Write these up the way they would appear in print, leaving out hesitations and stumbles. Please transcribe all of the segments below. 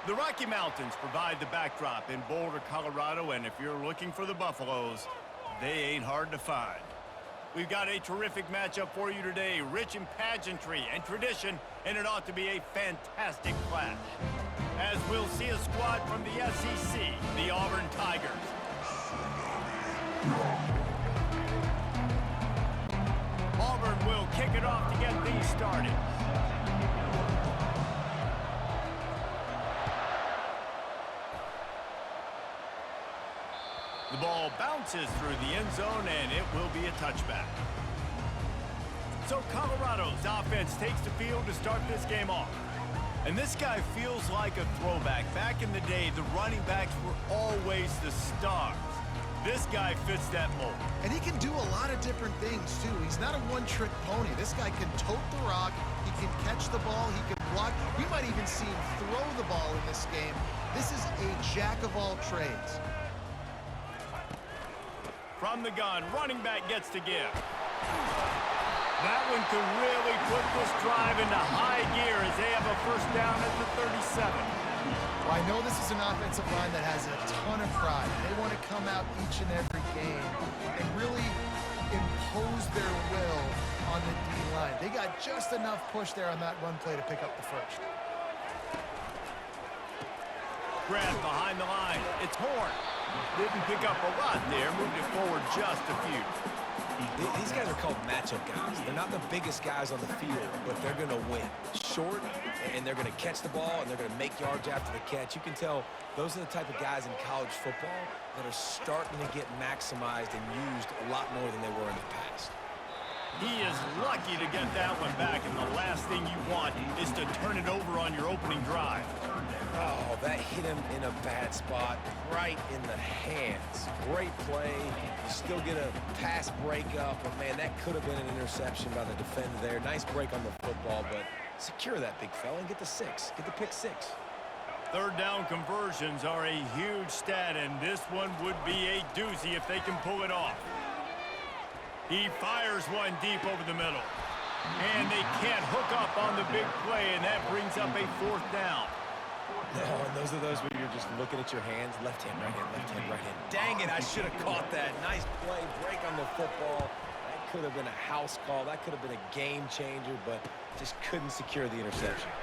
The Rocky Mountains provide the backdrop in Boulder, Colorado, and if you're looking for the Buffaloes, they ain't hard to find. We've got a terrific matchup for you today, rich in pageantry and tradition, and it ought to be a fantastic clash. As we'll see a squad from the SEC, the Auburn Tigers. Auburn will kick it off to get things started. The ball bounces through the end zone, and it will be a touchback. So Colorado's offense takes the field to start this game off. And this guy feels like a throwback. Back in the day, the running backs were always the stars. This guy fits that mold. And he can do a lot of different things, too. He's not a one-trick pony. This guy can tote the rock. He can catch the ball. He can block. We might even see him throw the ball in this game. This is a jack of all trades. From the gun, running back gets to give. That one could really put this drive into high gear as they have a first down at the 37. Well, I know this is an offensive line that has a ton of pride. They want to come out each and every game and really impose their will on the D-line. They got just enough push there on that run play to pick up the first. Grab behind the line. It's Horn. Didn't pick up a lot there. Moved it forward just a few. These guys are called matchup guys. They're not the biggest guys on the field, but they're going to win. Short, and they're going to catch the ball, and they're going to make yards after the catch. You can tell those are the type of guys in college football that are starting to get maximized and used a lot more than they were in the past. He is lucky to get that one back, and the last thing you want is to turn it over on your opening drive. Oh, that hit him in a bad spot, right in the hands. Great play. You still get a pass breakup, but man, that could have been an interception by the defender there. Nice break on the football, but secure that big fella and get the six. Get the pick six. Third down conversions are a huge stat, and this one would be a doozy if they can pull it off. He fires one deep over the middle. And they can't hook up on the big play, and that brings up a fourth down. No, and those are those where you're just looking at your hands. Left hand, right hand, left hand, right hand. Dang it, I should have caught that. Nice play, break on the football. That could have been a house call. That could have been a game changer, but just couldn't secure the interception.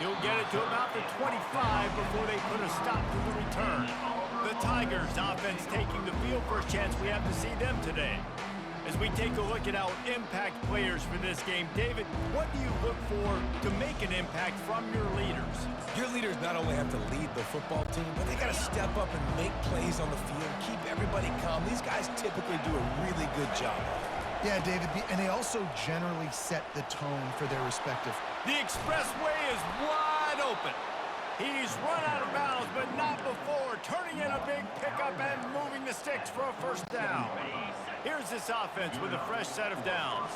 He'll get it to about the 25 before they put a stop to the return. The Tigers offense taking the field. First chance we have to see them today. As we take a look at our impact players for this game, David, what do you look for to make an impact from your leaders? Your leaders not only have to lead the football team, but they got to step up and make plays on the field, keep everybody calm. These guys typically do a really good job. Yeah, David, and they also generally set the tone for their respective. The expressway is wide open. He's run out of bounds, but not before. Turning in a big pickup and moving the sticks for a first down. Here's this offense with a fresh set of downs.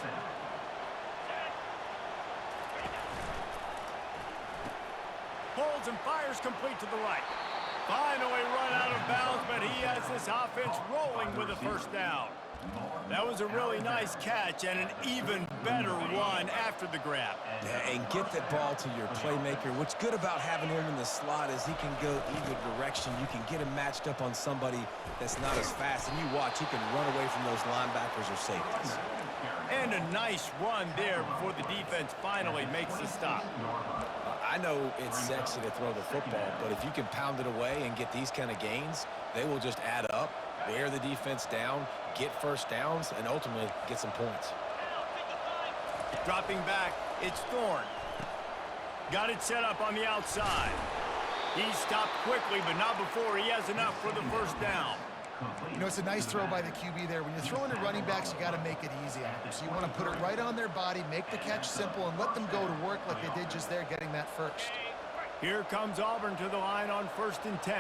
Pulls and fires complete to the right. Finally run out of bounds, but he has this offense rolling with a first down. That was a really nice catch and an even better run after the grab. Yeah, and get that ball to your playmaker. What's good about having him in the slot is he can go either direction. You can get him matched up on somebody that's not as fast, and you watch, he can run away from those linebackers or safeties. And a nice run there before the defense finally makes the stop. I know it's sexy to throw the football, but if you can pound it away and get these kind of gains, they will just add up, wear the defense down, get first downs, and ultimately get some points. Dropping back, it's Thorne. Got it set up on the outside. He stopped quickly, but not before he has enough for the first down. You know, it's a nice throw by the QB there. When you're throwing to running backs, you got to make it easy on them. So you want to put it right on their body, make the catch simple, and let them go to work like they did just there, getting that first. Here comes Auburn to the line on 1st and 10.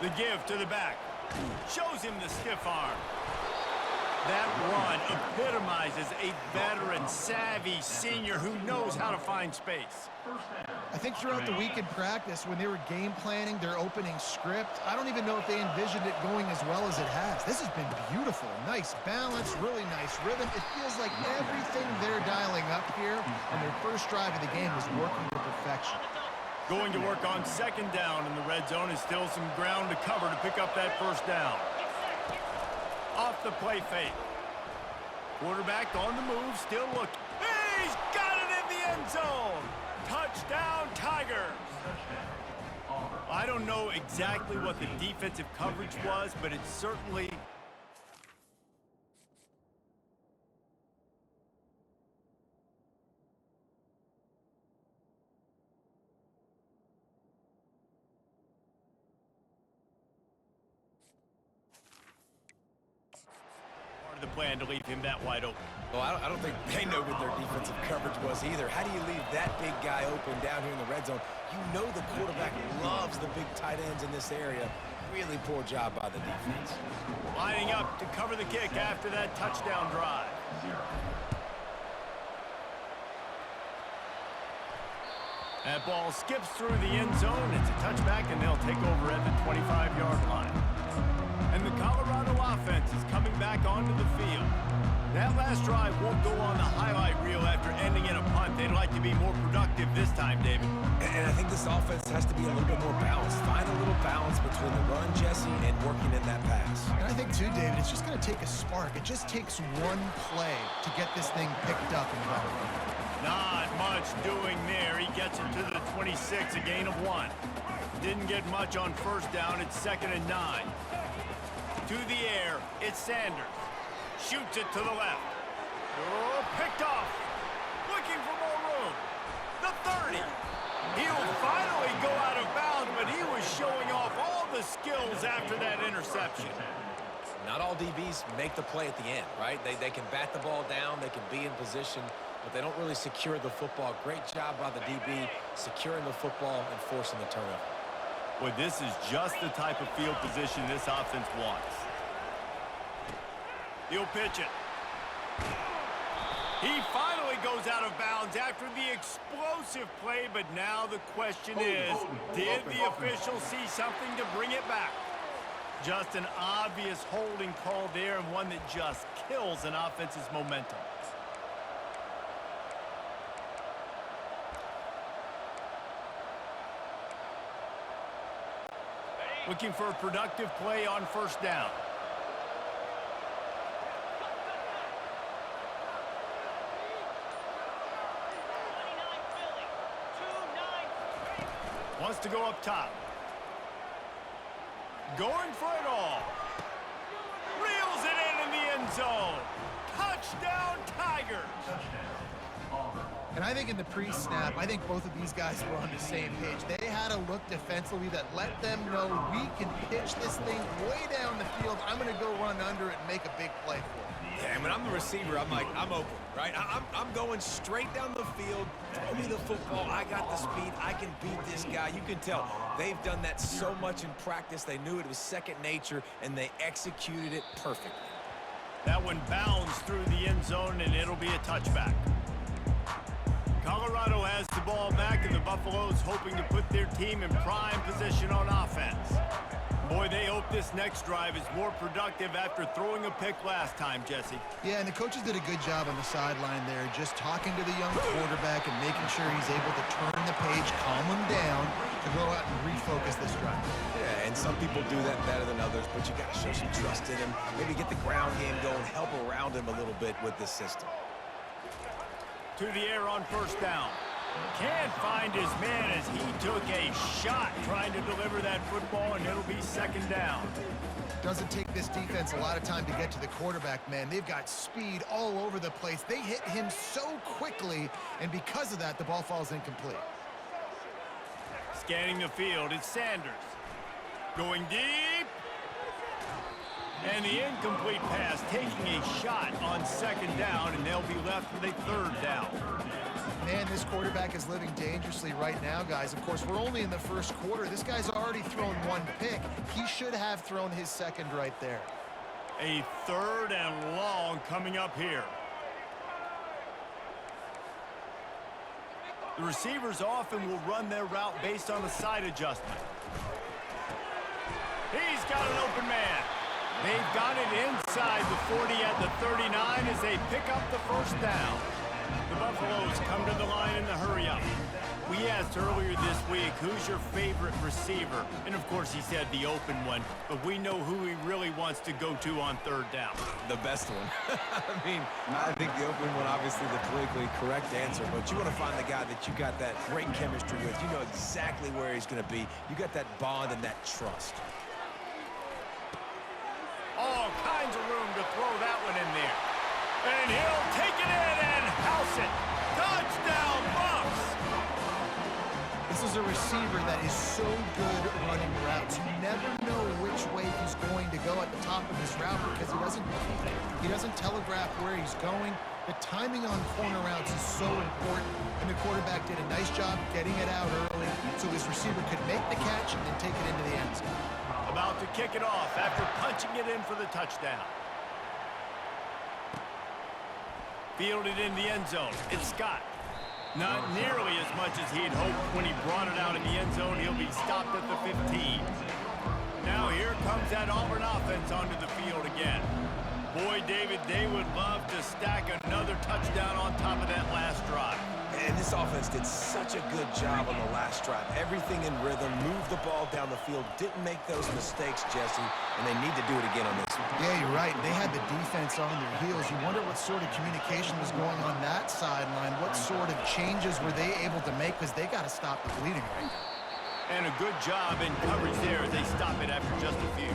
The give to the back. Shows him the stiff arm. That run epitomizes a veteran, savvy senior who knows how to find space. I think throughout the week in practice, when they were game planning their opening script, I don't even know if they envisioned it going as well as it has. This has been beautiful. Nice balance, really nice rhythm. It feels like everything they're dialing up here on their first drive of the game is working to perfection. Going to work on second down in the red zone is still some ground to cover to pick up that first down. Off the play fake. Quarterback on the move, still looking. He's got it in the end zone. Touchdown, Tigers. I don't know exactly what the defensive coverage was, but it's certainly... the plan to leave him that wide open. Well, I don't think they know what their defensive coverage was either. How do you leave that big guy open down here in the red zone? You know the quarterback loves the big tight ends in this area. Really poor job by the defense. Lining up to cover the kick after that touchdown drive. That ball skips through the end zone. It's a touchback, and they'll take over at the 25-yard line. And the Colorado offense is coming back onto the field. That last drive won't go on the highlight reel after ending in a punt. They'd like to be more productive this time, David. And I think this offense has to be a little bit more balanced. Find a little balance between the run, Jesse, and working in that pass. And I think, too, David, it's just going to take a spark. It just takes one play to get this thing picked up and going. Not much doing there. He gets it to the 26, a gain of 1. Didn't get much on first down. It's 2nd and 9. To the air, it's Sanders. Shoots it to the left. Oh, picked off. Looking for more room. The 30. He'll finally go out of bounds, but he was showing off all the skills after that interception. Not all DBs make the play at the end, right? They can bat the ball down, they can be in position, but they don't really secure the football. Great job by the DB securing the football and forcing the turnover. Well, this is just the type of field position this offense wants. He'll pitch it. He finally goes out of bounds after the explosive play, but now the question is, did the official see something to bring it back? Just an obvious holding call there, and one that just kills an offense's momentum. Looking for a productive play on first down. Wants to go up top. Going for it all. Reels it in the end zone. Touchdown, Tigers. And I think in the pre-snap, I think both of these guys were on the same page. They had a look defensively that let them know we can pitch this thing way down the field. I'm going to go run under it and make a big play for it. Yeah, and when I'm the receiver, I'm like, I'm open, right? I'm going straight down the field. Throw me the football. I got the speed. I can beat this guy. You can tell they've done that so much in practice. They knew it was second nature, and they executed it perfectly. That one bounds through the end zone, and it'll be a touchback. Colorado has the ball back, and the Buffaloes hoping to put their team in prime position on offense. Boy, they hope this next drive is more productive after throwing a pick last time, Jesse. Yeah, and the coaches did a good job on the sideline there, just talking to the young quarterback and making sure he's able to turn the page, calm him down, to go out and refocus this drive. Yeah, and some people do that better than others, but you got to show some trust in him. Maybe get the ground game going, help around him a little bit with this system. To the air on first down. Can't find his man as he took a shot trying to deliver that football, and it'll be second down. Doesn't take this defense a lot of time to get to the quarterback, man. They've got speed all over the place. They hit him so quickly, and because of that, the ball falls incomplete. Scanning the field, it's Sanders. Going deep. And the incomplete pass taking a shot on second down, and they'll be left with a third down. Man, this quarterback is living dangerously right now, guys. Of course, we're only in the first quarter. This guy's already thrown one pick. He should have thrown his second right there. A 3rd and long coming up here. The receivers often will run their route based on a side adjustment. He's got an open man. They've got it inside the 40 at the 39 as they pick up the first down. The Buffaloes come to the line in the hurry-up. We asked earlier this week, who's your favorite receiver? And, of course, he said the open one, but we know who he really wants to go to on 3rd down. The best one. I think the open one, obviously the politically correct answer, but you want to find the guy that you got that great chemistry with. You know exactly where he's going to be. You got that bond and that trust. All kinds of room to throw that one in there. And he'll take it in and house it. Touchdown, Buffs! This is a receiver that is so good at running routes. You never know which way he's going to go at the top of his route because he doesn't telegraph where he's going. The timing on corner routes is so important, and the quarterback did a nice job getting it out early so his receiver could make the catch and then take it into the end zone. About to kick it off after punching it in for the touchdown. Fielded in the end zone. It's Scott. Not nearly as much as he'd hoped when he brought it out in the end zone. He'll be stopped at the 15. Now here comes that Auburn offense onto the field again. Boy, David, they would love to stack another touchdown on top of that last drive. And this offense did such a good job on the last drive. Everything in rhythm, moved the ball down the field, didn't make those mistakes, Jesse, and they need to do it again on this one. Yeah, you're right. They had the defense on their heels. You wonder what sort of communication was going on that sideline. What sort of changes were they able to make because they got to stop the bleeding right now. And a good job in coverage there as they stop it after just a few.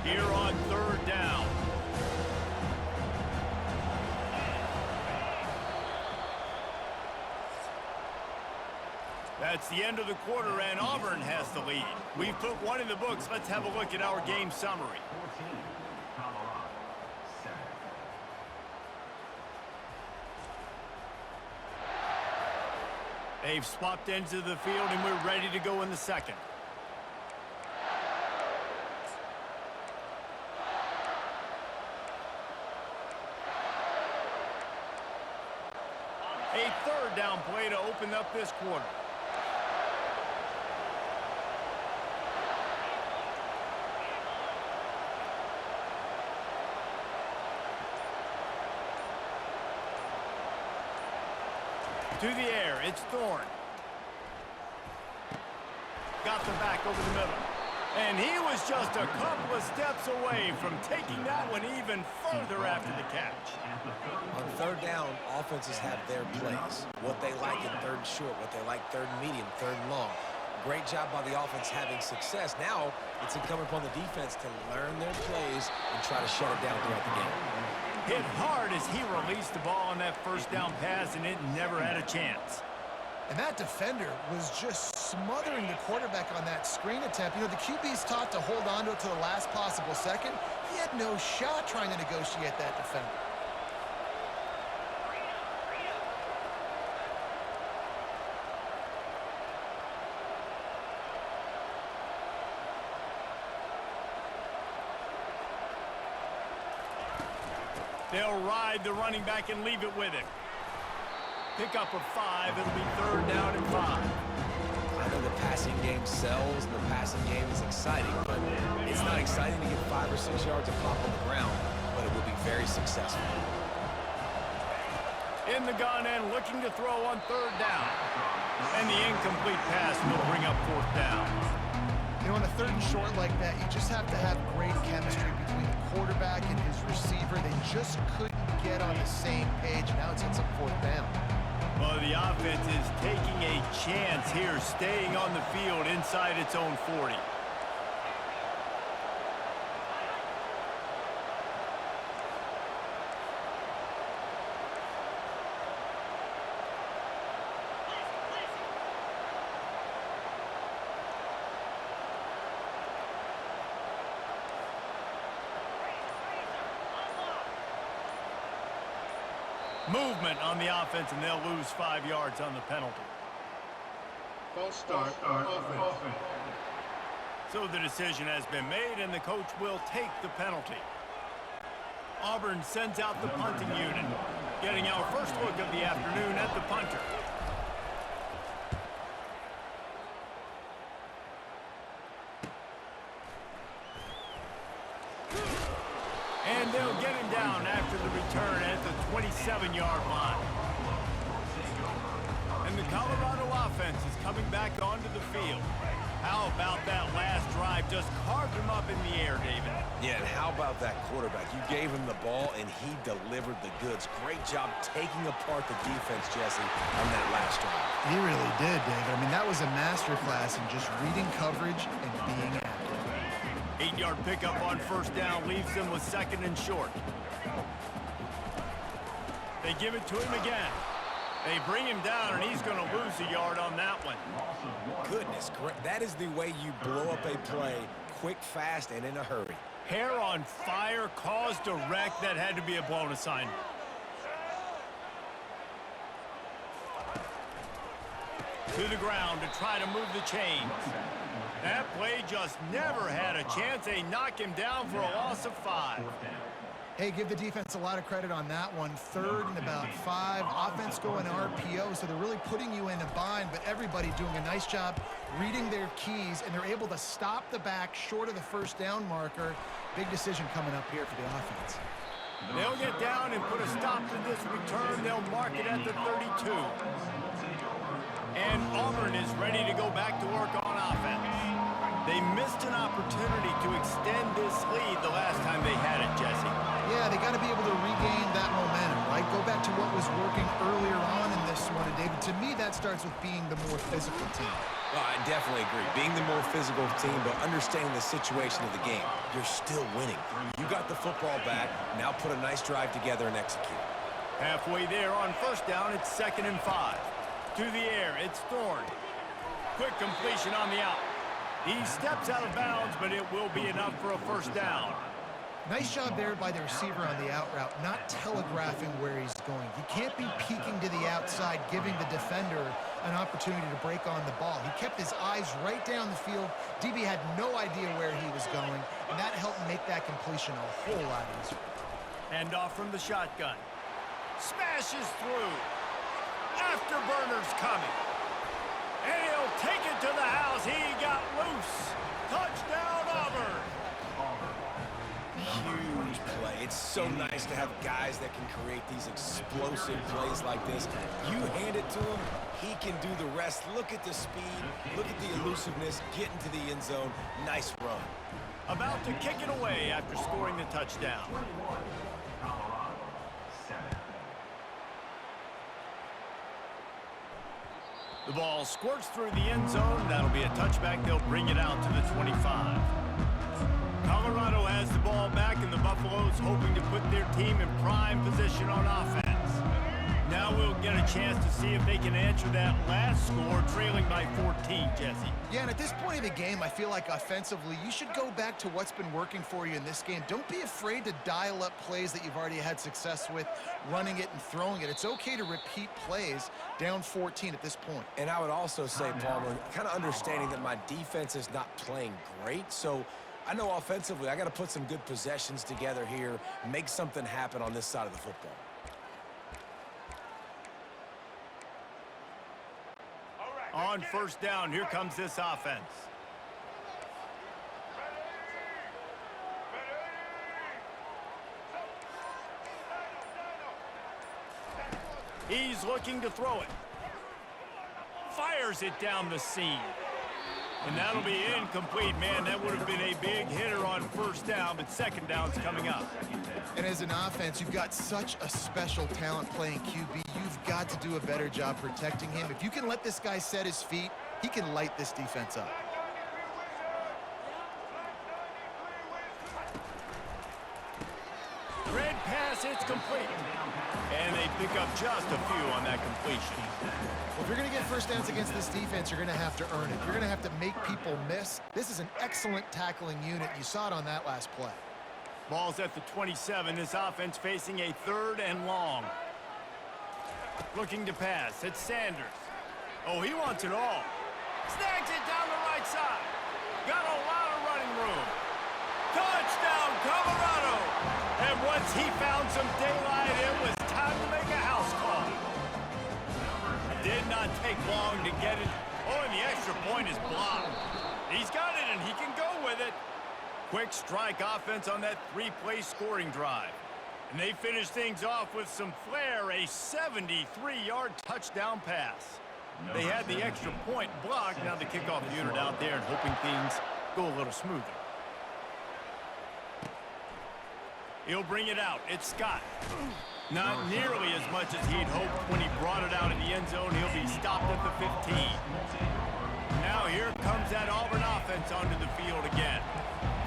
Here on 3rd down. That's the end of the quarter, and Auburn has the lead. We've put one in the books. Let's have a look at our game summary. They've swapped ends of the field, and we're ready to go in the second. A 3rd down play to open up this quarter. To the air, it's Thorne. Got the back over the middle. And he was just a couple of steps away from taking that one even further after the catch. On 3rd down, offenses have their plays. What they like in 3rd and short, what they like 3rd and medium, 3rd and long. Great job by the offense having success. Now it's incumbent upon the defense to learn their plays and try to shut it down throughout the game. Hit hard as he released the ball on that 1st down pass, and it never had a chance. And that defender was just smothering the quarterback on that screen attempt. You know, the QB's taught to hold on to it to the last possible second. He had no shot trying to negotiate that defender. They'll ride the running back and leave it with him. Pick up of 5. It'll be 3rd down and 5. I know the passing game sells and the passing game is exciting, but it's not exciting to get 5 or 6 yards of pop on the ground, but it will be very successful. In the gun and looking to throw on 3rd down. And the incomplete pass will bring up 4th down. You know, on a 3rd and short like that, you just have to have great chemistry between the quarterback and his receiver. They just couldn't get on the same page. Now it's up 4th down. Well, the offense is taking a chance here, staying on the field inside its own 40. Movement on the offense, and they'll lose 5 yards on the penalty. False start offense. So the decision has been made, and the coach will take the penalty. Auburn sends out the punting unit, getting our first look of the afternoon at the punter. And they'll get him down after the return at the 27-yard line. And the Colorado offense is coming back onto the field. How about that last drive? Just carved him up in the air, David. Yeah, and how about that quarterback? You gave him the ball, and he delivered the goods. Great job taking apart the defense, Jesse, on that last drive. He really did, David. I mean, that was a masterclass in just reading coverage and being active. 8-yard pickup on first down leaves them with second and short. They give it to him again. They bring him down, and he's going to lose a yard on that one. Goodness, that is the way you blow up a play, quick, fast, and in a hurry. Hair on fire, caused a wreck. That had to be a blown assignment. To the ground to try to move the chains. That play just never had a chance. They knock him down for a loss of 5. Hey, give the defense a lot of credit on that one. 3rd and about 5. Offense going RPO, so they're really putting you in a bind, but everybody doing a nice job reading their keys, and they're able to stop the back short of the first down marker. Big decision coming up here for the offense. They'll get down and put a stop to this return. They'll mark it at the 32. And Auburn is ready to go back to work on offense. They missed an opportunity to extend this lead the last time they had it, Jesse. Yeah, they got to be able to regain that momentum, right? Go back to what was working earlier on in this one. And David, to me, that starts with being the more physical team. Well, I definitely agree. Being the more physical team, but understanding the situation of the game. You're still winning. You got the football back. Now put a nice drive together and execute. Halfway there on first down, it's 2nd and 5. To the air, it's Thorne. Quick completion on the out. He steps out of bounds, but it will be enough for a first down. Nice job there by the receiver on the out route, not telegraphing where he's going. He can't be peeking to the outside, giving the defender an opportunity to break on the ball. He kept his eyes right down the field. DB had no idea where he was going, and that helped make that completion a whole lot easier. Hand off from the shotgun. Smashes through. Afterburner's coming. And he'll take it to the house. He got loose. Touchdown, Auburn. Huge play. It's so nice to have guys that can create these explosive plays like this. You hand it to him, he can do the rest. Look at the speed. Look at the elusiveness. Get into the end zone. Nice run. About to kick it away after scoring the touchdown. The ball squirts through the end zone. That'll be a touchback. They'll bring it out to the 25. Colorado has the ball back, and the Buffaloes hoping to put their team in prime position on offense. Now we'll get a chance to see if they can answer that last score, trailing by 14, Jesse. Yeah, and at this point of the game, I feel like offensively, you should go back to what's been working for you in this game. Don't be afraid to dial up plays that you've already had success with, running it and throwing it. It's okay to repeat plays down 14 at this point. And I would also say, Palmer, kind of understanding that my defense is not playing great, so I know offensively I got to put some good possessions together here, make something happen on this side of the football. On first down, here comes this offense. He's looking to throw it. Fires it down the seam. And that'll be incomplete. Man, that would have been a big hitter on first down, but second down's coming up. And as an offense, you've got such a special talent playing QB. You've got to do a better job protecting him. If you can let this guy set his feet, he can light this defense up. Red pass, it's complete. And they pick up just a few on that completion. Well, if you're going to get first downs against this defense, you're going to have to earn it. You're going to have to make people miss. This is an excellent tackling unit. You saw it on that last play. Ball's at the 27. This offense facing a 3rd and long. Looking to pass. It's Sanders. Oh, he wants it all. Snags it down the right side. Got a lot of running room. Touchdown, Colorado! And once he found some daylight, it was time to make a house call. Did not take long to get it. Oh, and the extra point is blocked. He's got it, and he can go with it. Quick strike offense on that three-play scoring drive. And they finish things off with some flair, a 73-yard touchdown pass. They had the extra point blocked. Now the kickoff unit out there and hoping things go a little smoother. He'll bring it out. It's Scott. Not nearly as much as he'd hoped when he brought it out in the end zone. He'll be stopped at the 15. Now here comes that Auburn offense onto the field again.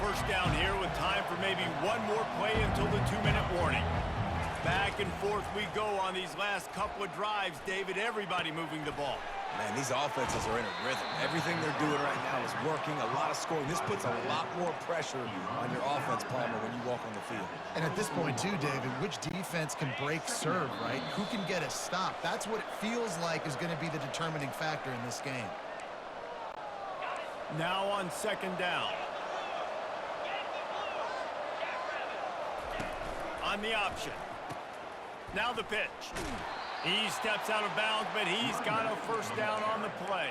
First down here with time for maybe one more play until the 2-minute warning. Back and forth we go on these last couple of drives, David. Everybody moving the ball. Man, these offenses are in a rhythm. Everything they're doing right now is working. A lot of scoring. This puts a lot more pressure on your offense, Palmer, when you walk on the field. And at this point, too, David, which defense can break serve, right? Who can get a stop? That's what it feels like is going to be the determining factor in this game. Now on second down. On the option. Now the pitch. He steps out of bounds, but he's got a first down on the play.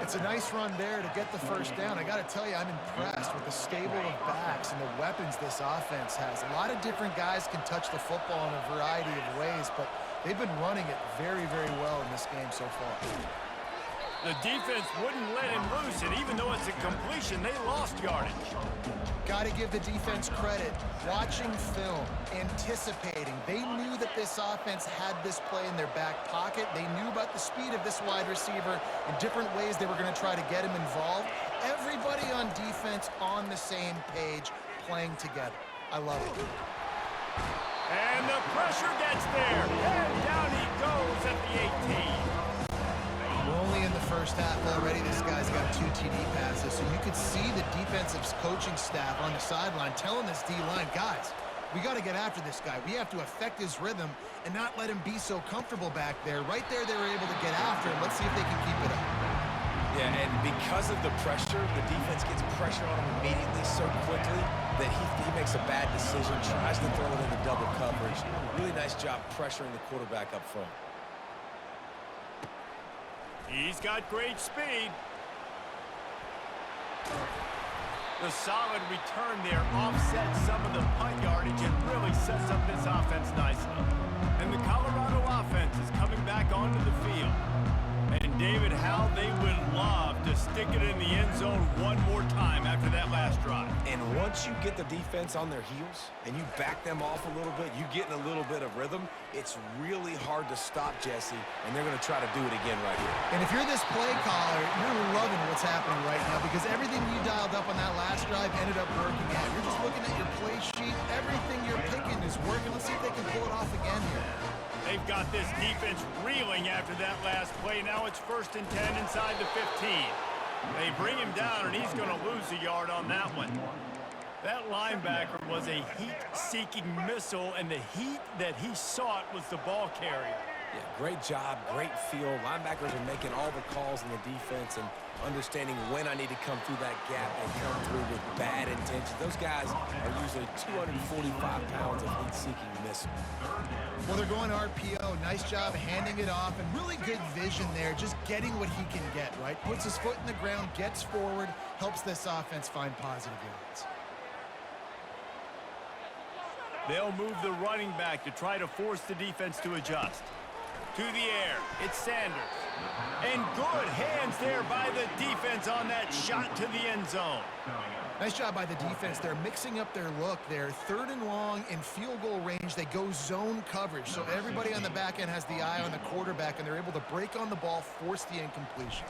It's a nice run there to get the first down. I got to tell you, I'm impressed with the stable of backs and the weapons this offense has. A lot of different guys can touch the football in a variety of ways, but they've been running it very, very well in this game so far. The defense wouldn't let him loose, and even though it's a completion, they lost yardage. Got to give the defense credit. Watching film, anticipating. They knew that this offense had this play in their back pocket. They knew about the speed of this wide receiver and different ways they were going to try to get him involved. Everybody on defense on the same page, playing together. I love it. And the pressure gets there. And down he goes at the 18. We're only in the first half already. This guy's got 2 TD passes, so you could see the defensive coaching staff on the sideline telling this D-line, guys, we got to get after this guy. We have to affect his rhythm and not let him be so comfortable back there. Right there, they were able to get after him. Let's see if they can keep it up. Yeah, and because of the pressure, the defense gets pressure on him immediately so quickly that he makes a bad decision, tries to throw it into double coverage. Really nice job pressuring the quarterback up front. He's got great speed. The solid return there offsets some of the punt yardage and really sets up this offense nicely. And the Colorado offense is coming back onto the field. And David, how they would love to stick it in the end zone one more time after that last drive. And once you get the defense on their heels and you back them off a little bit, you get in a little bit of rhythm, it's really hard to stop Jesse, and they're going to try to do it again right here. And if you're this play caller, you're loving what's happening right now because everything you dialed up on that last drive ended up working out. You're just looking at your play sheet. Everything you're picking is working. Let's see if they can pull it off again here. They've got this defense reeling after that last play. Now it's 1st and 10 inside the 15. They bring him down, and he's going to lose a yard on that one. That linebacker was a heat-seeking missile, and the heat that he sought was the ball carrier. Yeah, great job, great feel. Linebackers are making all the calls in the defense and understanding when I need to come through that gap and come through with bad intentions. Those guys are usually 245 pounds of heat-seeking missile. Well, they're going RPO. Nice job handing it off, and really good vision there, just getting what he can get, right? Puts his foot in the ground, gets forward, helps this offense find positive yards. They'll move the running back to try to force the defense to adjust. To the air, it's Sanders. And good hands there by the defense on that shot to the end zone. Nice job by the defense. They're mixing up their look there. 3rd and long in field goal range. They go zone coverage. So everybody on the back end has the eye on the quarterback, and they're able to break on the ball, force the incompletion.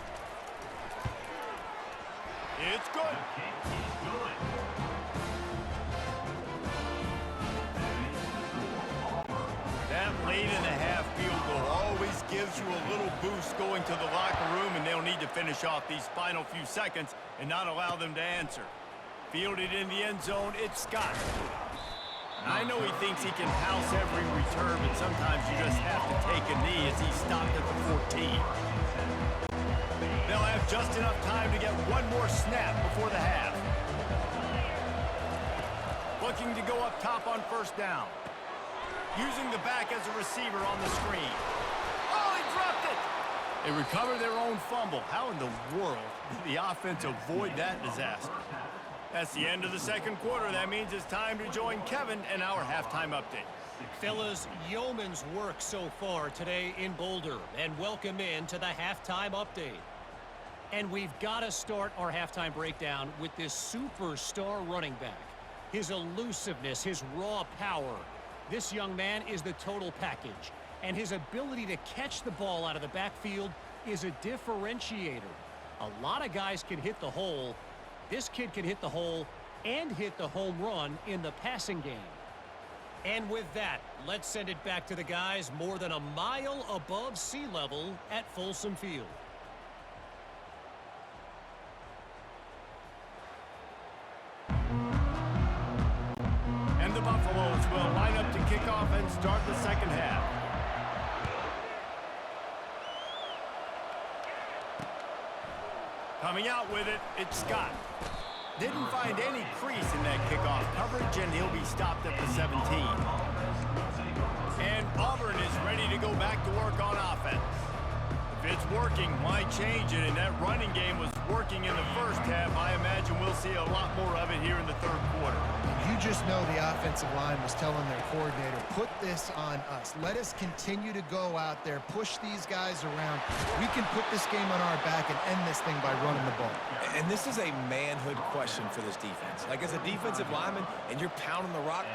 It's good. That late in the half field goal always gives you a little boost going to the locker room, and they'll need to finish off these final few seconds and not allow them to answer. Fielded in the end zone, it's Scott. I know he thinks he can house every return, but sometimes you just have to take a knee as he stopped at the 14. They'll have just enough time to get one more snap before the half. Looking to go up top on first down. Using the back as a receiver on the screen. Oh, he dropped it! They recover their own fumble. How in the world did the offense avoid that disaster? That's the end of the second quarter. That means it's time to join Kevin and our halftime update. Fellas, yeoman's work so far today in Boulder, and welcome in to the halftime update. And we've got to start our halftime breakdown with this superstar running back. His elusiveness, his raw power. This young man is the total package, and his ability to catch the ball out of the backfield is a differentiator. A lot of guys can hit the hole. This kid can hit the hole and hit the home run in the passing game. And with that, let's send it back to the guys more than a mile above sea level at Folsom Field. And the Buffaloes will line up to kick off and start the second half. Coming out with it, it's Scott. Didn't find any crease in that kickoff coverage, and he'll be stopped at the 17. And Auburn is ready to go back to work on offense. If it's working, why change it? And that running game was working in the first half. I imagine we'll see a lot more of it here in the third quarter. You just know the offensive line was telling their coordinator, put this on us. Let us continue to go out there, push these guys around. We can put this game on our back and end this thing by running the ball. And this is a manhood question for this defense. Like, as a defensive lineman, and you're pounding the rock,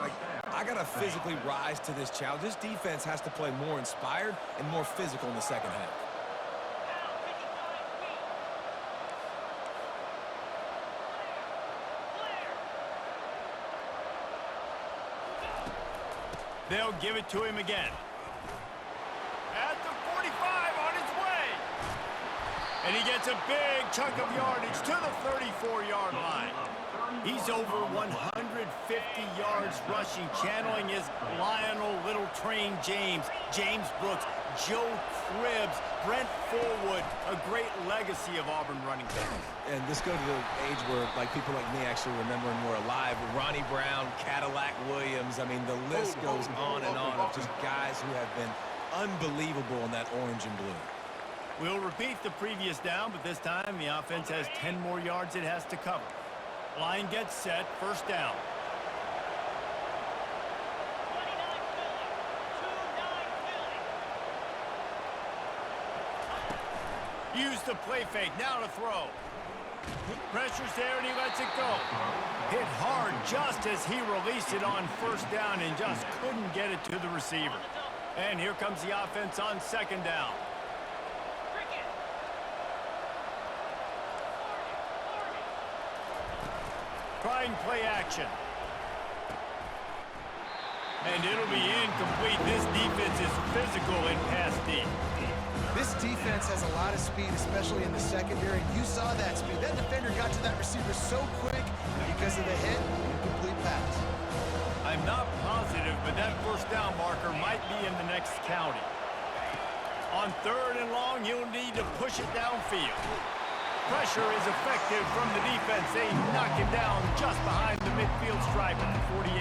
like, I got to physically rise to this challenge. This defense has to play more inspired and more physical in the second half. They'll give it to him again. At the 45 on his way. And he gets a big chunk of yardage to the 34-yard line. He's over 150 yards rushing, channeling his Lionel Little Train James, James Brooks, Joe Cribbs, Brent Fullwood, a great legacy of Auburn running backs. And this goes to the age where, like, people like me actually remember when we're alive. Ronnie Brown, Cadillac Williams. I mean, the list goes on and on of just guys who have been unbelievable in that orange and blue. We'll repeat the previous down, but this time the offense has 10 more yards it has to cover. Line gets set, first down. Use the play fake, now to throw. Pressure's there and he lets it go. Hit hard just as he released it on first down and just couldn't get it to the receiver. And here comes the offense on second down. Trying play action. And it'll be incomplete. This defense is physical in pass deep. This defense has a lot of speed, especially in the secondary. You saw that speed. That defender got to that receiver so quick because of the hit, incomplete pass. I'm not positive, but that first down marker might be in the next county. On third and long, he'll need to push it downfield. Pressure is effective from the defense. They knock him down just behind the midfield stripe at the 48.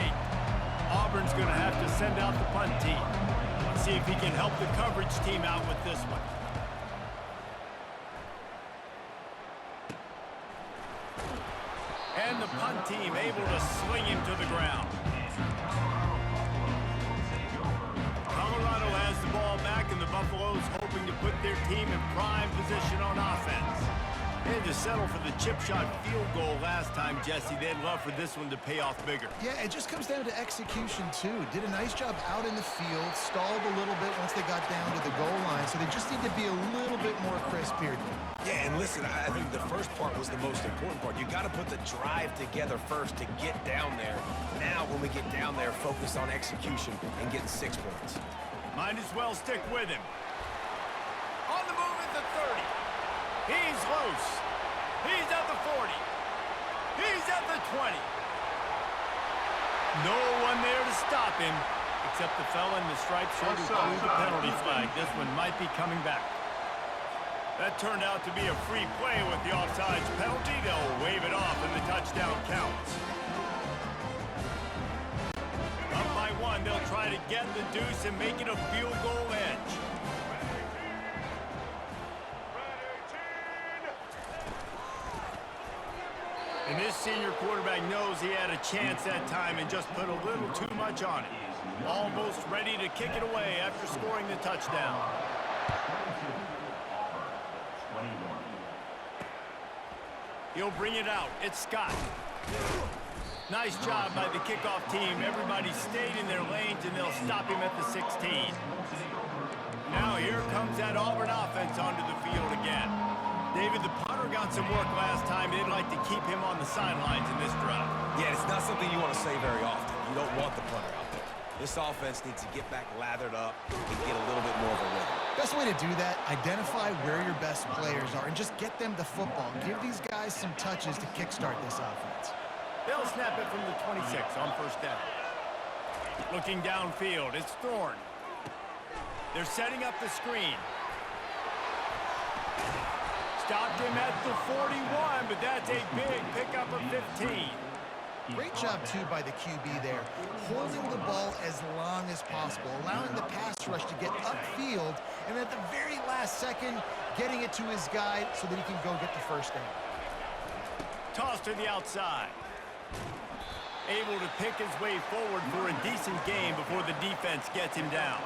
Auburn's going to have to send out the punt team. Let's see if he can help the coverage team out with this one. And the punt team able to sling him to the ground. Colorado has the ball back, and the Buffaloes hoping to put their team in prime position on offense. They had to settle for the chip shot field goal last time, Jesse. They'd love for this one to pay off bigger. Yeah, it just comes down to execution, too. Did a nice job out in the field, stalled a little bit once they got down to the goal line, so they just need to be a little bit more crisp here. Yeah, and listen, I think the first part was the most important part. You got to put the drive together first to get down there. Now, when we get down there, focus on execution and getting 6 points. Might as well stick with him. On the move at the 30. He's loose. He's at the 40. He's at the 20. No one there to stop him, except the fella in the striped shirt who threw the penalty flag. This one might be coming back. That turned out to be a free play with the offsides penalty. They'll wave it off and the touchdown counts. Up by one, they'll try to get the deuce and make it a field goal edge. And this senior quarterback knows he had a chance that time and just put a little too much on it. Almost ready to kick it away after scoring the touchdown. He'll bring it out. It's Scott. Nice job by the kickoff team. Everybody stayed in their lanes, and they'll stop him at the 16. Now here comes that Auburn offense onto the field again. David, the punter got some work last time. They'd like to keep him on the sidelines in this drive. Yeah, it's not something you want to say very often. You don't want the punter out there. This offense needs to get back lathered up and get a little bit more of a rhythm. Best way to do that, identify where your best players are and just get them the football. Give these guys some touches to kickstart this offense. They'll snap it from the 26 on first down. Looking downfield, it's Thorne. They're setting up the screen. Stopped him at the 41, but that's a big pickup of 15. Great job, too, by the QB there, holding the ball as long as possible, allowing the pass rush to get upfield, and at the very last second, getting it to his guy so that he can go get the first down. Toss to the outside. Able to pick his way forward for a decent game before the defense gets him down.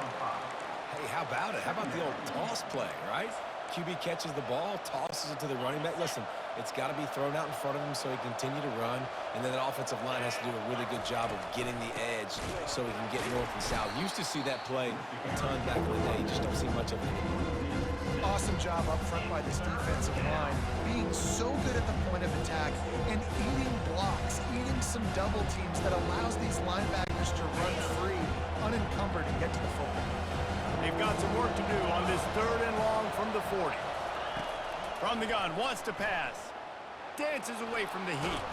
Hey, how about it? How about the old toss play, right? QB catches the ball, tosses it to the running back. Listen, it's got to be thrown out in front of him so he can continue to run. And then the offensive line has to do a really good job of getting the edge so he can get north and south. Used to see that play a ton back in the day. You just don't see much of it anymore. Awesome job up front by this defensive line, being so good at the point of attack and eating blocks, eating some double teams that allows these linebackers to run free, unencumbered, and get to the football. They've got some work to do on this 3rd and long from the 40. From the gun, wants to pass. Dances away from the heat.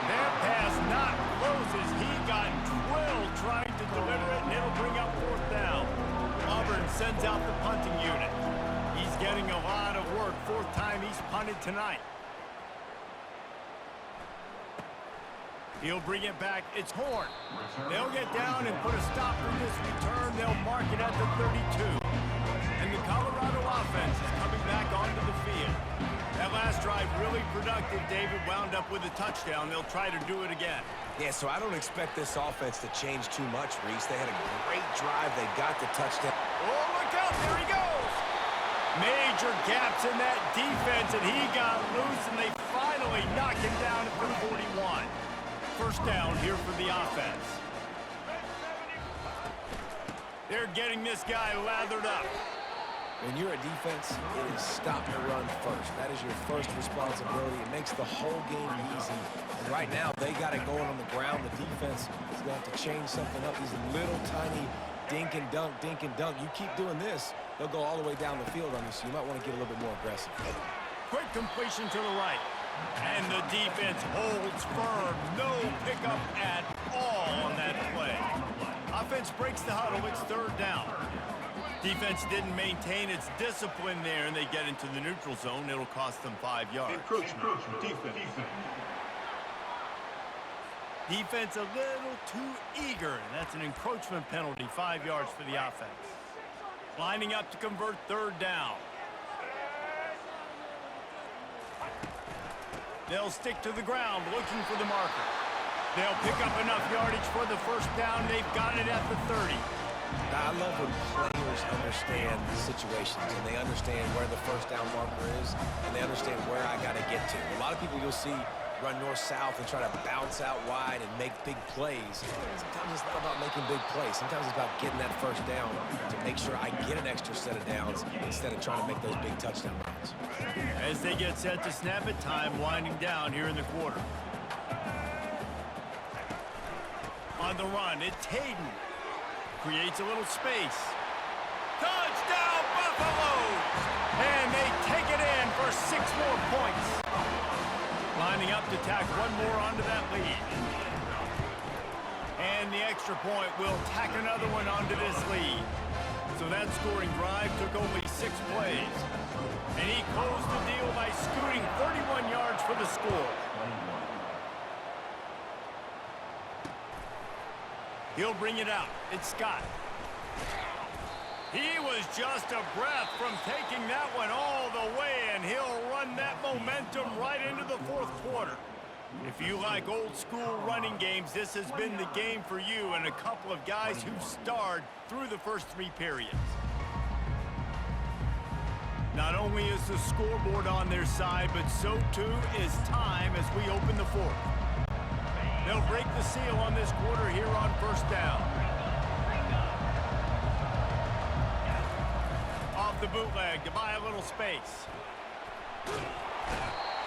That pass not closes. He got drilled trying to deliver it, and it'll bring up 4th down. Auburn sends out the punting unit. He's getting a lot of work. 4th time he's punted tonight. He'll bring it back. It's Horn. They'll get down and put a stop to this return. They'll mark it at the 32. And the Colorado offense is coming back onto the field. That last drive really productive. David wound up with a touchdown. They'll try to do it again. Yeah, so I don't expect this offense to change too much, Reese. They had a great drive. They got the touchdown. Oh, look out. There he goes. Major gaps in that defense, and he got loose, and they finally knock him down at the 41. First down here for the offense. They're getting this guy lathered up. When you're a defense, it is stop the run first. That is your first responsibility. It makes the whole game easy. And right now, they got it going on the ground. The defense is going to have to change something up. These little tiny dink and dunk, dink and dunk. You keep doing this, they'll go all the way down the field on you, so you might want to get a little bit more aggressive. Quick completion to the right. And the defense holds firm. No pickup at all on that play. Offense breaks the huddle. It's 3rd down. Defense didn't maintain its discipline there, and they get into the neutral zone. It'll cost them 5 yards. Encroachment. Defense. Defense a little too eager, and that's an encroachment penalty. 5 yards for the offense. Lining up to convert 3rd down. They'll stick to the ground looking for the marker. They'll pick up enough yardage for the first down. They've got it at the 30. I love when players understand situations and they understand where the first down marker is and they understand where I got to get to. A lot of people you'll see run north-south and try to bounce out wide and make big plays. Sometimes it's not about making big plays. Sometimes it's about getting that first down to make sure I get an extra set of downs instead of trying to make those big touchdown runs. As they get set to snap it, time winding down here in the quarter. On the run, it's Hayden. Creates a little space. Touchdown, Buffaloes! And they take it in for 6 more points. Lining up to tack one more onto that lead. And the extra point will tack another one onto this lead. So that scoring drive took only 6 plays. And he closed the deal by scooting 31 yards for the score. He'll bring it out. It's Scott. He was just a breath from taking that one all the way, and he'll run that momentum right into the fourth quarter. If you like old-school running games, this has been the game for you and a couple of guys who starred through the first 3 periods. Not only is the scoreboard on their side, but so too is time as we open the fourth. They'll break the seal on this quarter here on first down. Off the bootleg to buy a little space.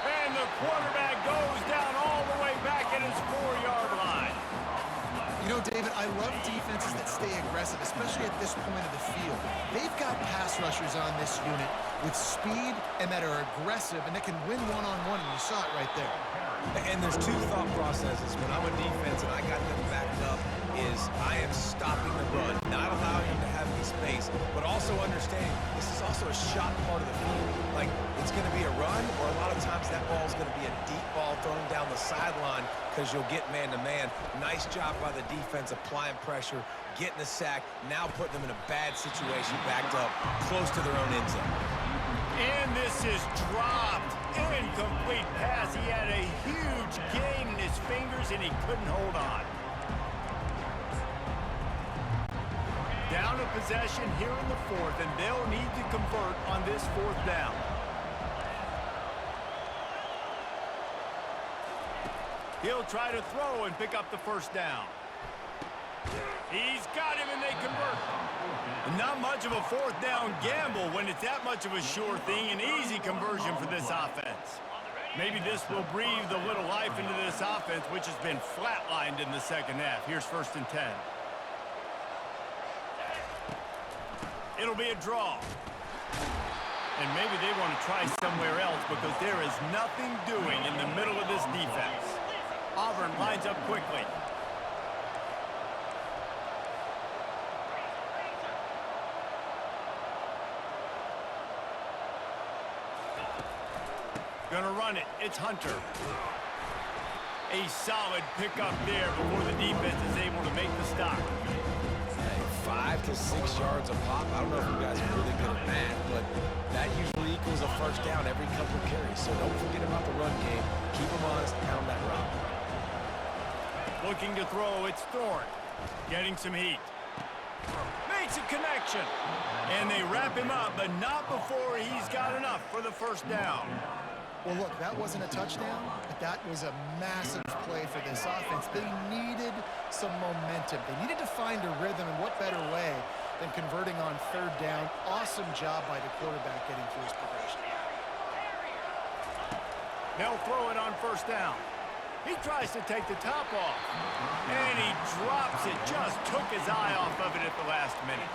And the quarterback goes down all the way back at his 4-yard line. You know, David, I love defenses that stay aggressive, especially at this point of the field. They've got pass rushers on this unit with speed and that are aggressive and that can win one-on-one, and you saw it right there. And there's 2 thought processes when I'm a defense and I got them backed up is I am stopping the run, not allowing him to have any space, but also understanding this is also a shot part of the field. Like, it's going to be a run, or a lot of times that ball is going to be a deep ball thrown down the sideline because you'll get man-to-man. Nice job by the defense applying pressure, getting the sack, now putting them in a bad situation backed up close to their own end zone. And this is dropped. Incomplete pass. He had a huge gain in his fingers, and he couldn't hold on. Down a possession here in the fourth, and they'll need to convert on this 4th down. He'll try to throw and pick up the first down. He's got him, and they convert. Not much of a 4th down gamble when it's that much of a sure thing, an easy conversion for this offense. Maybe this will breathe a little life into this offense, which has been flatlined in the second half. Here's 1st and 10. It'll be a draw. And maybe they want to try somewhere else because there is nothing doing in the middle of this defense. Auburn lines up quickly. Gonna run it. It's Hunter. A solid pickup there before the defense is able to make the stop. 5 to 6 yards a pop. I don't know if you guys are really good at math, but that usually equals a first down every couple of carries. So don't forget about the run game. Keep them honest, pound that rock. Looking to throw, it's Thorne. Getting some heat. Makes a connection. And they wrap him up, but not before he's got enough for the first down. Well, look, that wasn't a touchdown, but that was a massive play for this offense. They needed some momentum. They needed to find a rhythm, and what better way than converting on 3rd down. Awesome job by the quarterback getting through his progression. They'll throw it on 1st down. He tries to take the top off, and he drops it. Just took his eye off of it at the last minute.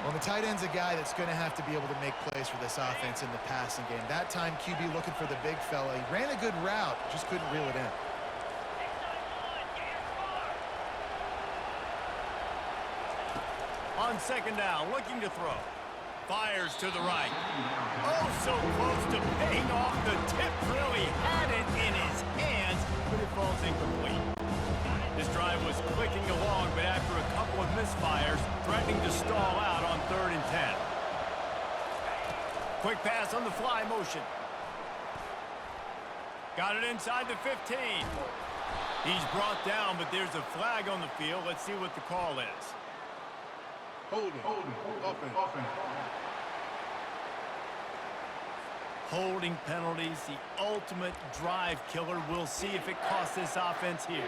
Well, the tight end's a guy that's going to have to be able to make plays for this offense in the passing game. That time, QB looking for the big fella. He ran a good route, just couldn't reel it in. On 2nd down, looking to throw. Fires to the right. Oh, so close to paying off the tip drill. He had it in his hands, but it falls incomplete. This drive was clicking along, but after a couple of misfires, threatening to stall out on 3rd and 10. Quick pass on the fly motion. Got it inside the 15. He's brought down, but there's a flag on the field. Let's see what the call is. Holding penalties, the ultimate drive killer. We'll see if it costs this offense here.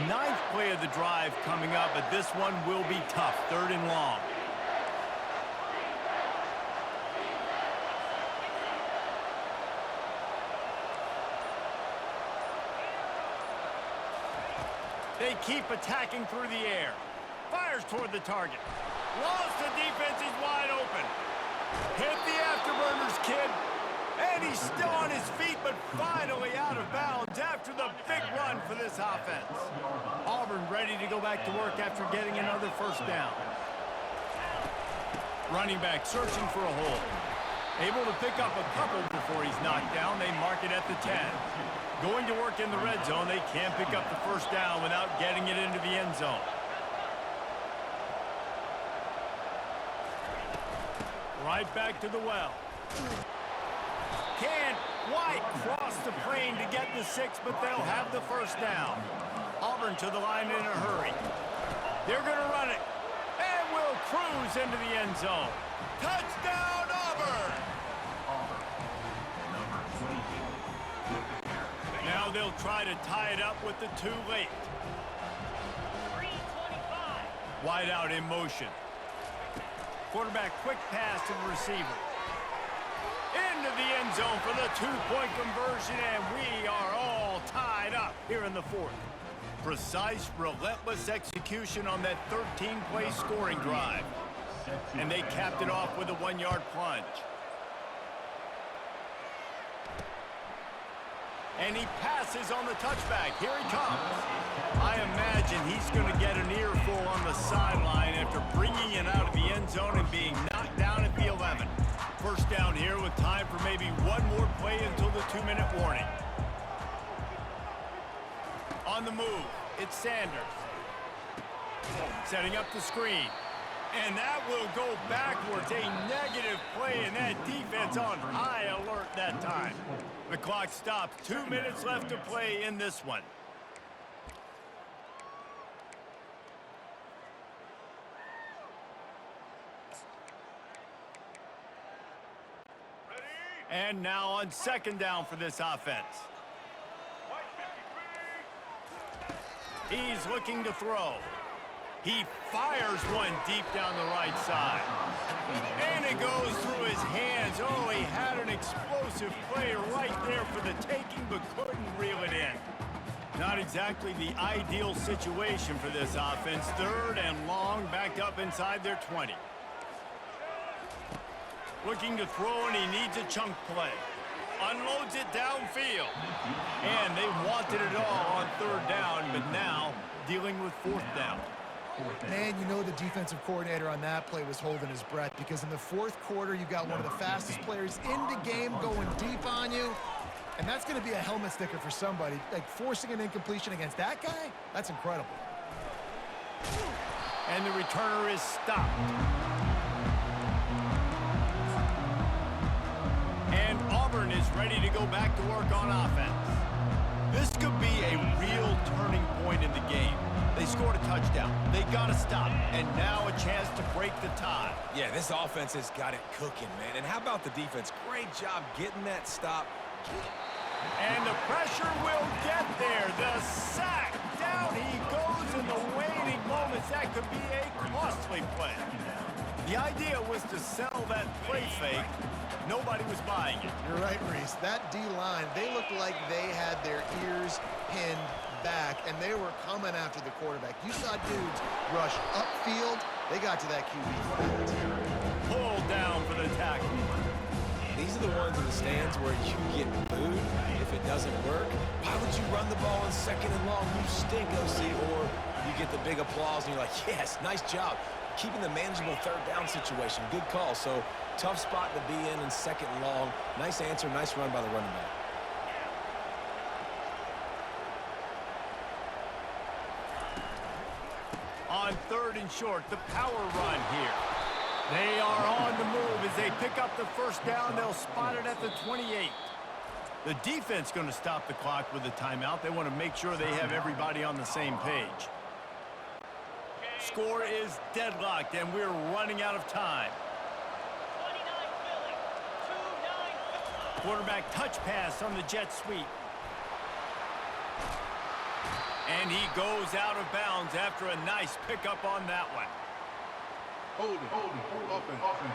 9th play of the drive coming up, but this one will be tough. 3rd and long. They keep attacking through the air. Fires toward the target. Lost the defense, he's wide open. Hit the afterburners, kid. And he's still on his feet, but finally out of bounds after the big run for this offense. Auburn ready to go back to work after getting another first down. Running back searching for a hole. Able to pick up a couple before he's knocked down. They mark it at the 10. Going to work in the red zone. They can't pick up the first down without getting it into the end zone. Right back to the well. Can't quite cross the plane to get the 6, but they'll have the first down. Auburn to the line in a hurry. They're going to run it. And will cruise into the end zone. Touchdown, Auburn! Now they'll try to tie it up with the too late. Wide out in motion. Quarterback quick pass to the receiver. Into the end zone for the two-point conversion, and we are all tied up here in the fourth. Precise, relentless execution on that 13-play scoring drive. And they capped it off with a 1-yard plunge. And he passes on the touchback. Here he comes. I imagine he's going to get an earful on the sideline after bringing it out of the end zone and being knocked down at the 11. First down here with time for maybe one more play until the 2-minute warning. On the move, it's Sanders. Setting up the screen. And that will go backwards. A negative play, and that defense on high alert that time. The clock stops. 2 minutes left to play in this one. And now on second down for this offense. He's looking to throw. He fires one deep down the right side. And it goes through his hands. Oh, he had an explosive play right there for the taking, but couldn't reel it in. Not exactly the ideal situation for this offense. Third and long, backed up inside their 20. Looking to throw, and he needs a chunk play. Unloads it downfield. And they wanted it all on third down, but now dealing with fourth down. Man, you know the defensive coordinator on that play was holding his breath, because in the fourth quarter, you got one of the fastest players in the game going deep on you, and that's going to be a helmet sticker for somebody. Like, forcing an incompletion against that guy, that's incredible. And the returner is stopped. And Auburn is ready to go back to work on offense. This could be a real turning point in the game. They scored a touchdown. They got to stop. And now a chance to break the tie. Yeah, this offense has got it cooking, man. And how about the defense? Great job getting that stop. And the pressure will get there. The sack. Down he goes in the waning moments. That could be a costly play. The idea was to sell that play fake. Nobody was buying it. You're right, Reese. That D-line, they looked like they had their ears pinned back, and they were coming after the quarterback. You saw dudes rush upfield. They got to that QB fast. Pulled down for the tackle. These are the ones in the stands where you get booed if it doesn't work. Why would you run the ball in second and long? You stink, OC. Or you get the big applause, and you're like, yes, nice job. Keeping the manageable third down situation. Good call. So, tough spot to be in second and long. Nice answer, nice run by the running back. On third and short, the power run here. They are on the move. As they pick up the first down, they'll spot it at the 28. The defense going to stop the clock with a timeout. They want to make sure they have everybody on the same page. Score is deadlocked, and we're running out of time. Quarterback touch pass on the jet sweep. And he goes out of bounds after a nice pickup on that one. Hold it, offense.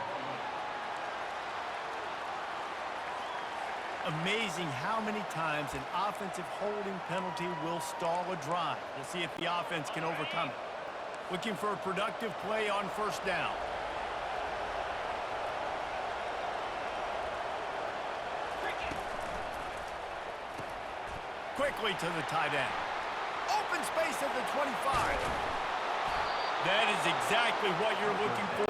Amazing how many times an offensive holding penalty will stall a drive. We'll see if the offense can overcome it. Looking for a productive play on first down. quickly to the tight end. Open space at the 25. That is exactly what you're looking for.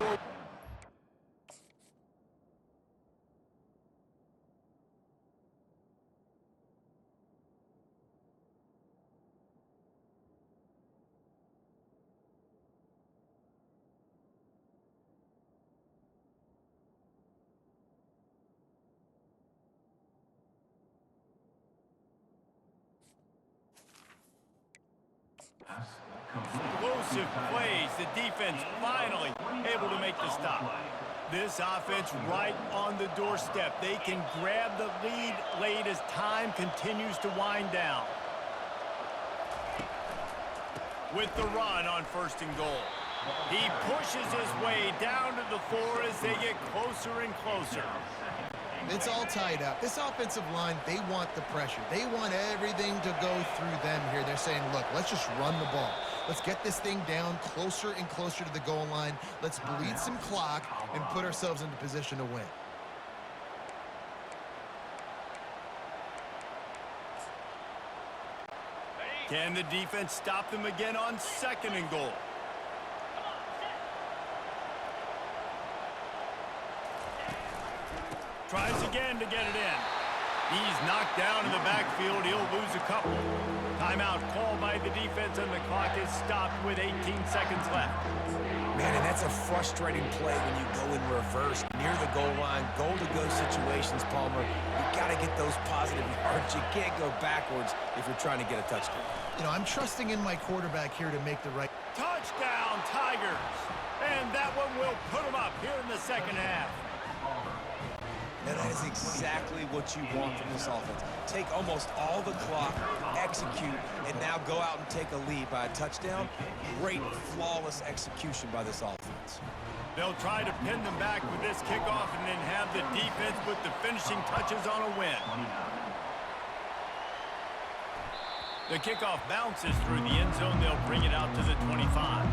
Explosive plays. The defense finally able to make the stop. This offense right on the doorstep. They can grab the lead late as time continues to wind down. With the run on 1st and goal. He pushes his way down to the floor as they get closer and closer. It's all tied up. This offensive line, they want the pressure. They want everything to go through them here. They're saying, look, let's just run the ball. Let's get this thing down closer and closer to the goal line. Let's bleed some clock and put ourselves into position to win. Can the defense stop them again on 2nd and goal? Tries again to get it in. He's knocked down in the backfield. He'll lose a couple. Timeout called by the defense, and the clock is stopped with 18 seconds left. Man, and that's a frustrating play when you go in reverse near the goal line, goal-to-go situations, Palmer. You got to get those positive yards. You can't go backwards if you're trying to get a touchdown. You know, I'm trusting in my quarterback here to make the right. Touchdown, Tigers! And that one will put them up here in the 2nd half. And that is exactly what you want from this offense. Take almost all the clock, execute, and now go out and take a lead by a touchdown. Great, flawless execution by this offense. They'll try to pin them back with this kickoff and then have the defense put the finishing touches on a win. The kickoff bounces through the end zone. They'll bring it out to the 25.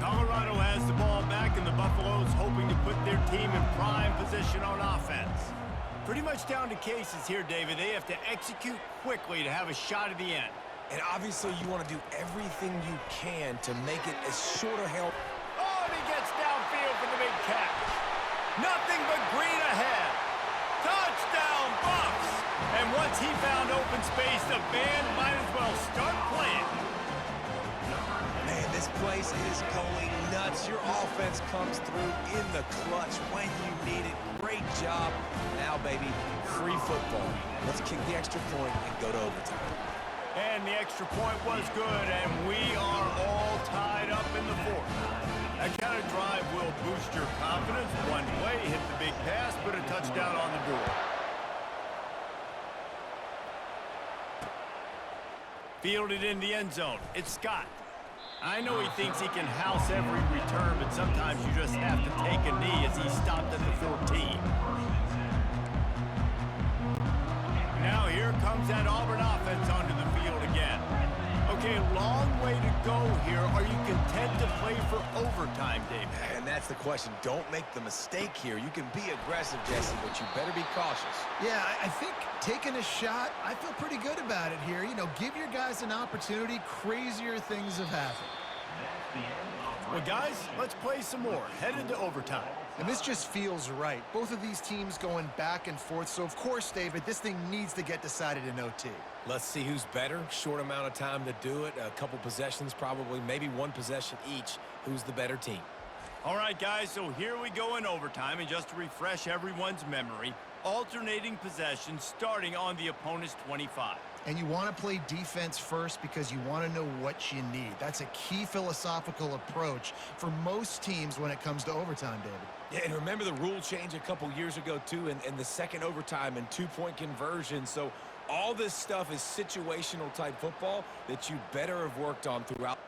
Colorado has the ball back, and the Buffaloes hoping to put their team in prime position on offense. Pretty much down to cases here, David. They have to execute quickly to have a shot at the end. And obviously you want to do everything you can to make it as short a help. Oh, and he gets downfield for the big catch. Nothing but green ahead. Touchdown, Buffs! And once he found open space, the band might as well start playing. Man, this place is going nuts. Your offense comes through in the clutch when you need it. Great job. Now, baby, free football. Let's kick the extra point and go to overtime. And the extra point was good, and we are all tied up in the 4th. That kind of drive will boost your confidence. One play, hit the big pass, put a touchdown on the board. Fielded in the end zone. It's Scott. I know he thinks he can house every return, but sometimes you just have to take a knee as he stopped at the 14. Now here comes that Auburn offense onto the field again. Okay, long way to go here. Are you content to play for overtime, David? And that's the question. Don't make the mistake here. You can be aggressive, Jesse, but you better be cautious. Yeah, I think taking a shot, I feel pretty good about it here. You know, give your guys an opportunity. Crazier things have happened. Well, guys, let's play some more. Headed to overtime. And this just feels right. Both of these teams going back and forth. So, of course, David, this thing needs to get decided in OT. Let's see who's better. Short amount of time to do it. A couple possessions probably, maybe one possession each. Who's the better team? All right, guys, so here we go in overtime. And just to refresh everyone's memory, alternating possessions starting on the opponent's 25. And you want to play defense first because you want to know what you need. That's a key philosophical approach for most teams when it comes to overtime, David. Yeah, and remember the rule change a couple years ago, too, and the second overtime and two-point conversion. So all this stuff is situational type football that you better have worked on throughout.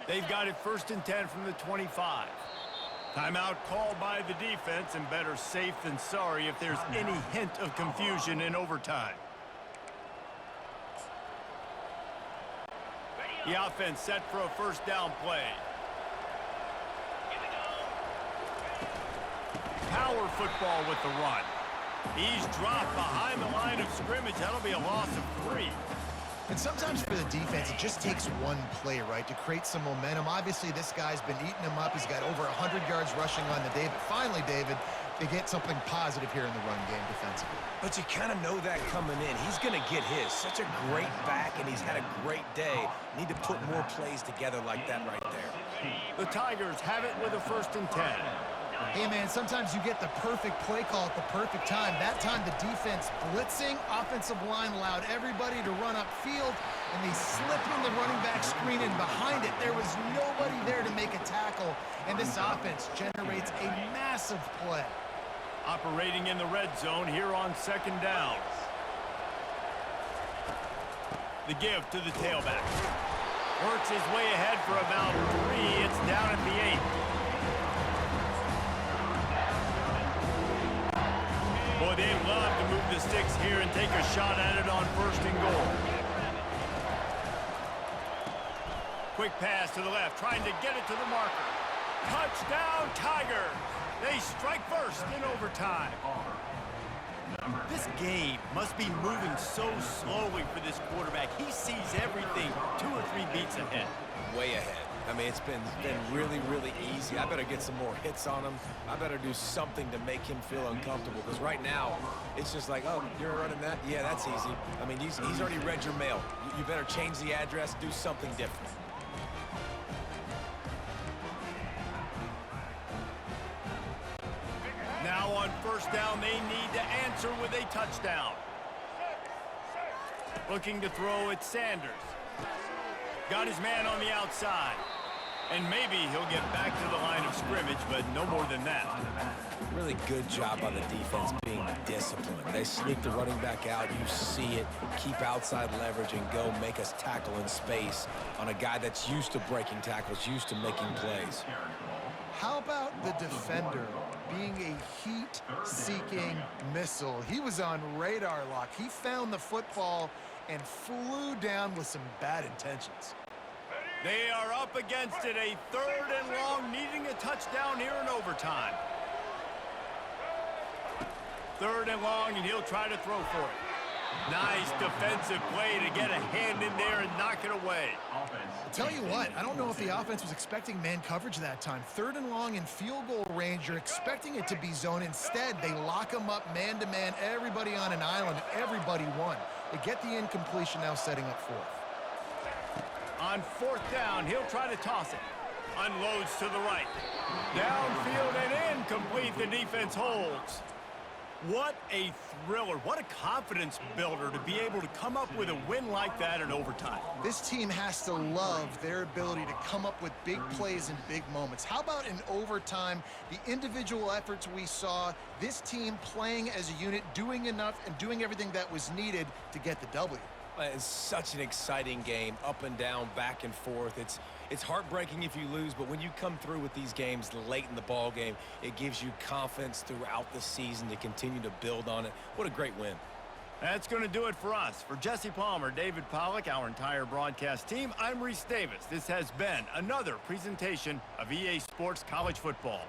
They've got it 1st and 10 from the 25. Timeout called by the defense, and better safe than sorry if there's any hint of confusion in overtime. The offense set for a 1st down play. Power football with the run. He's dropped behind the line of scrimmage. That'll be a loss of 3. And sometimes for the defense, it just takes one play, right, to create some momentum. Obviously, this guy's been eating him up. He's got over 100 yards rushing on the day. But finally, David, they get something positive here in the run game defensively. But you kind of know that coming in. He's going to get his. Such a great back, and he's had a great day. Need to put more plays together like that right there. The Tigers have it with a 1st and 10. Hey, man, sometimes you get the perfect play call at the perfect time. That time, the defense blitzing, offensive line allowed everybody to run upfield, and they slipped in the running back screen, and behind it, there was nobody there to make a tackle, and this offense generates a massive play. Operating in the red zone here on 2nd down. The give to the tailback. Works his way ahead for about 3. It's down at the 8. Boy, they love to move the sticks here and take a shot at it on 1st and goal. Quick pass to the left, trying to get it to the marker. Touchdown, Tigers! They strike first in overtime. This game must be moving so slowly for this quarterback. He sees everything 2 or 3 beats ahead. Way ahead. I mean, it's been really, really easy. I better get some more hits on him. I better do something to make him feel uncomfortable. Because right now, it's just like, oh, you're running that? Yeah, that's easy. I mean, he's already read your mail. You better change the address, do something different. Now on 1st down, they need to answer with a touchdown. Looking to throw at Sanders. Got his man on the outside. And maybe he'll get back to the line of scrimmage, but no more than that. Really good job by the defense being disciplined. They sneak the running back out. You see it. Keep outside leverage and go make us tackle in space on a guy that's used to breaking tackles, used to making plays. How about the defender being a heat-seeking missile? He was on radar lock. He found the football and flew down with some bad intentions. They are up against it, a 3rd and long, needing a touchdown here in overtime. 3rd and long, and he'll try to throw for it. Nice defensive play to get a hand in there and knock it away. I'll tell you what, I don't know if the offense was expecting man coverage that time. 3rd and long in field goal range, you're expecting it to be zone. Instead, they lock them up man-to-man, everybody on an island, and everybody won. They get the incompletion, now setting up 4th. On 4th down, he'll try to toss it. Unloads to the right. Downfield and incomplete. The defense holds. What a thriller. What a confidence builder to be able to come up with a win like that in overtime. This team has to love their ability to come up with big plays in big moments. How about in overtime, the individual efforts we saw, this team playing as a unit, doing enough and doing everything that was needed to get the W. It's such an exciting game, up and down, back and forth. It's heartbreaking if you lose, but when you come through with these games late in the ball game, it gives you confidence throughout the season to continue to build on it. What a great win. That's going to do it for us. For Jesse Palmer, David Pollack, our entire broadcast team, I'm Reese Davis. This has been another presentation of EA Sports College Football.